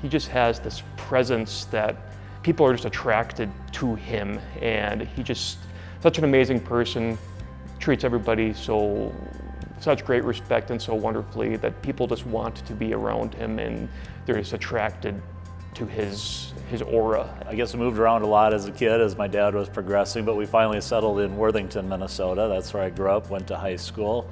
he just has this presence that people are just attracted to him, and he just such an amazing person, treats everybody such great respect and so wonderfully that people just want to be around him, and they're just attracted to his aura. I guess I moved around a lot as a kid as my dad was progressing, but we finally settled in Worthington, Minnesota. That's where I grew up, went to high school.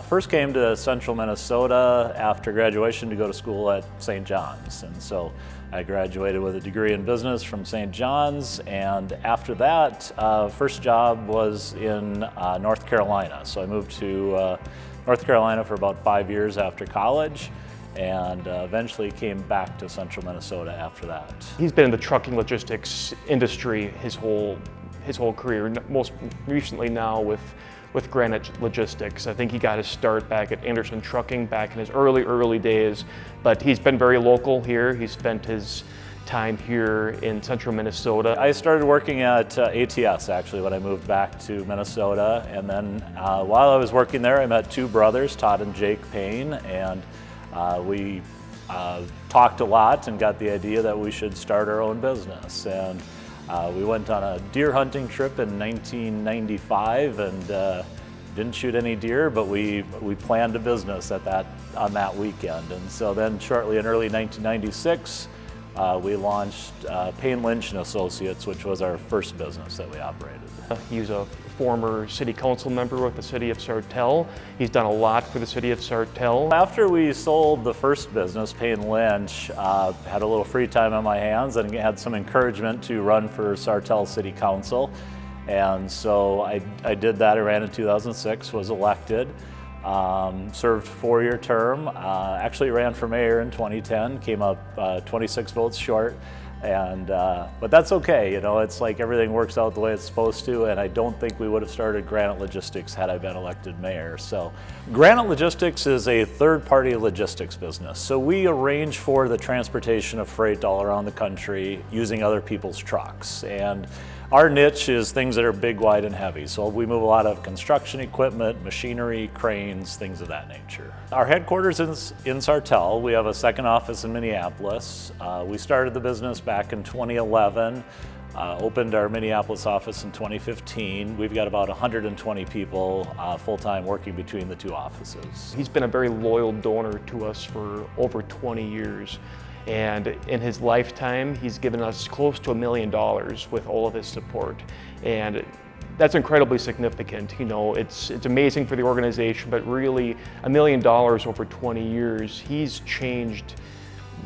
First came to central Minnesota after graduation to go to school at St. John's. And so I graduated with a degree in business from St. John's. And after that, first job was in North Carolina. So I moved to North Carolina for about 5 years after college, and eventually came back to central Minnesota after that. He's been in the trucking logistics industry his whole career, most recently now with Granite Logistics. I think he got his start back at Anderson Trucking back in his early days, but he's been very local here. He spent his time here in central Minnesota. I started working at ATS actually when I moved back to Minnesota, and then while I was working there I met two brothers, Todd and Jake Payne, and we talked a lot and got the idea that we should start our own business. And we went on a deer hunting trip in 1995 and didn't shoot any deer, but we planned a business on that weekend. And so then shortly in early 1996, we launched Pat Lynch and Associates, which was our first business that we operated. He's a former city council member with the city of Sartell. He's done a lot for the city of Sartell. After we sold the first business, Pat Lynch, had a little free time on my hands and had some encouragement to run for Sartell City Council. And so I did that. I ran in 2006, was elected, served a 4-year term, actually ran for mayor in 2010, came up 26 votes short. But that's okay, it's like everything works out the way it's supposed to, and I don't think we would have started Granite Logistics had I been elected mayor. So Granite Logistics is a third-party logistics business. So we arrange for the transportation of freight all around the country using other people's trucks. And our niche is things that are big, wide, and heavy. So we move a lot of construction equipment, machinery, cranes, things of that nature. Our headquarters is in Sartell. We have a second office in Minneapolis. We started the business back in 2011, opened our Minneapolis office in 2015. We've got about 120 people full-time working between the two offices. He's been a very loyal donor to us for over 20 years. And in his lifetime, he's given us close to $1 million with all of his support. And that's incredibly significant. It's amazing for the organization, but really $1 million over 20 years, he's changed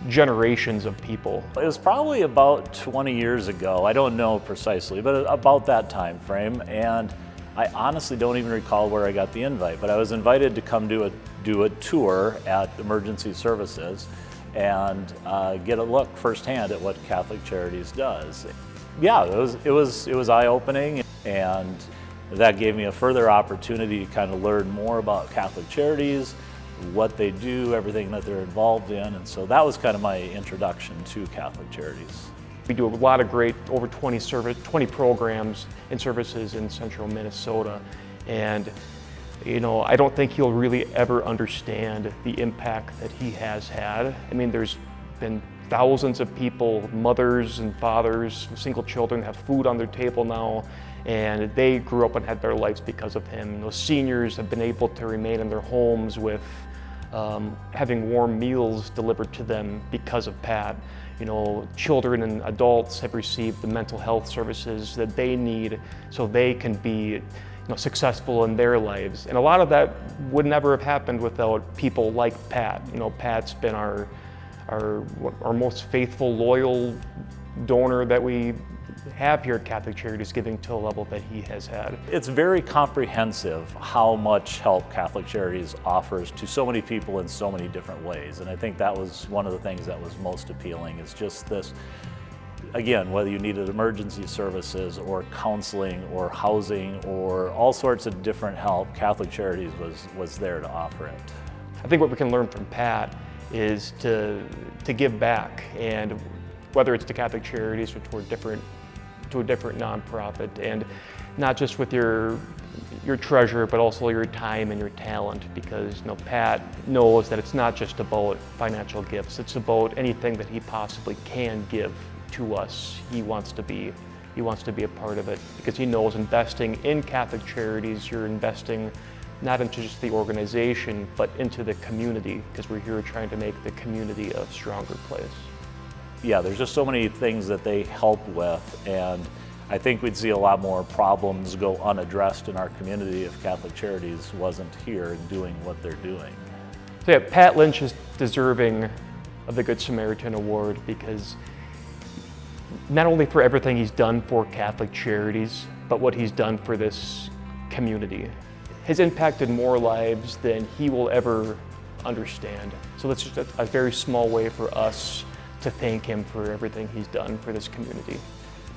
generations of people. It was probably about 20 years ago. I don't know precisely, but about that time frame. And I honestly don't even recall where I got the invite, but I was invited to come do a tour at Emergency Services and get a look firsthand at what Catholic Charities does. Yeah, it was eye-opening, and that gave me a further opportunity to kind of learn more about Catholic Charities, what they do, everything that they're involved in, and so that was kind of my introduction to Catholic Charities. We do a lot of great, over 20 programs and services in central Minnesota, and I don't think he'll really ever understand the impact that he has had. I mean, there's been thousands of people, mothers and fathers, single children, have food on their table now, and they grew up and had their lives because of him. Those seniors have been able to remain in their homes with having warm meals delivered to them because of Pat. Children and adults have received the mental health services that they need so they can be successful in their lives. And a lot of that would never have happened without people like Pat. Pat's been our most faithful, loyal donor that we have here at Catholic Charities, giving to a level that he has had. It's very comprehensive how much help Catholic Charities offers to so many people in so many different ways. And I think that was one of the things that was most appealing, is just this. Again, whether you needed emergency services or counseling or housing or all sorts of different help, Catholic Charities was there to offer it. I think what we can learn from Pat is to give back, and whether it's to Catholic Charities or to a different nonprofit, and not just with your your treasure, but also your time and your talent, because Pat knows that it's not just about financial gifts, it's about anything that he possibly can give to us. He wants to be a part of it, because he knows investing in Catholic Charities, you're investing not into just the organization, but into the community, because we're here trying to make the community a stronger place. Yeah, there's just so many things that they help with, and I think we'd see a lot more problems go unaddressed in our community if Catholic Charities wasn't here doing what they're doing. So yeah, Pat Lynch is deserving of the Good Samaritan Award, because not only for everything he's done for Catholic Charities, but what he's done for this community. He's impacted more lives than he will ever understand. So that's just a very small way for us to thank him for everything he's done for this community.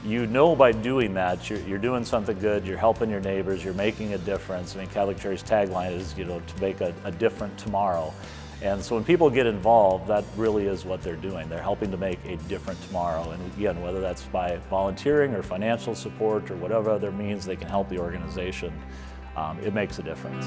You know, by doing that, you're doing something good, you're helping your neighbors, you're making a difference. I mean, Catholic Charities' tagline is, to make a different tomorrow. And so when people get involved, that really is what they're doing. They're helping to make a different tomorrow. And again, whether that's by volunteering or financial support or whatever other means they can help the organization, it makes a difference.